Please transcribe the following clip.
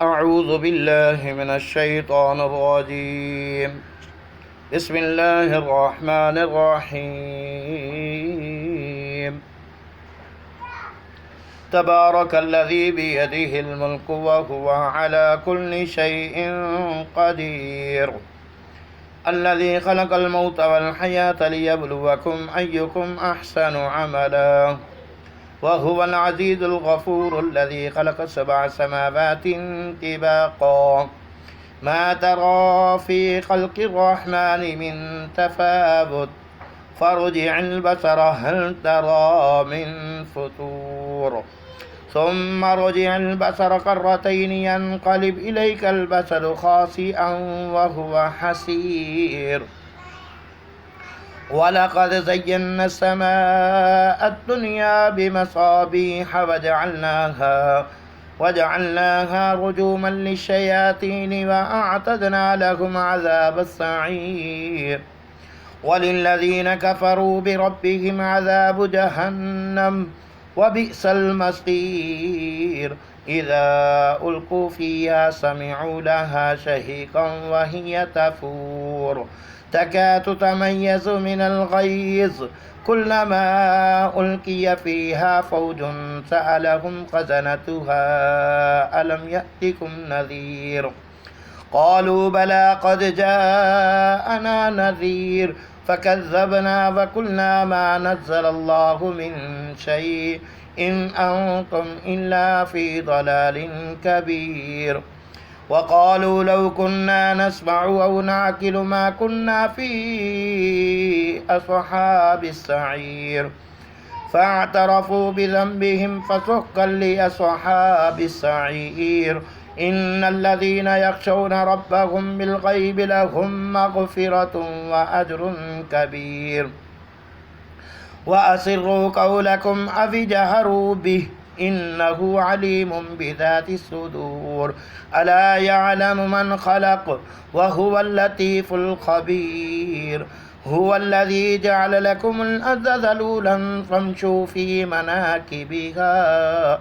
أعوذ بالله من الشيطان الرجيم. بسم الله الرحمن الرحيم. تبارك الذي بيده الملك وهو على كل شيء قدير. الذي خلق الموت والحياة ليبلوكم أيكم أحسن عملا وهو العزيز الغفور الذي خلق 7 سماوات طباقا ما ترى في خلق الرحمن من تفاوت فارجع البصر هل ترى من فتور ثم ارجع البصر كرتين ينقلب إليك البصر خاسئا وهو حسير. ولقد زينا السماء الدنيا بمصابيح وجعلناها رجوما للشياطين وأعتدنا لهم عذاب السعير. وللذين كفروا بربهم عذاب جهنم وبئس المصير. إذا ألقوا فيها سمعوا لها شهيقا وهي تفور تكاد تميز من الغيظ كلما ألقي فيها فوج سألهم خزنتها ألم يأتكم نذير قالوا بلى قد جاءنا نذير فكذبنا وقلنا ما نزل الله من شيء إن أنتم إلا في ضلال كبير. وقالوا لو كنا نسمع أو نعقل ما كنا في أصحاب السعير فاعترفوا بذنبهم فسحقا لأصحاب السعير. إن الذين يخشون ربهم بالغيب لهم مغفرة وأجر كبير. وأسروا قولكم أو اجهروا به إنه عليم بذات الصدور. ألا يعلم من خلق وهو اللطيف الخبير. هو الذي جعل لكم الأرض ذلولا فامشوا في مناكبها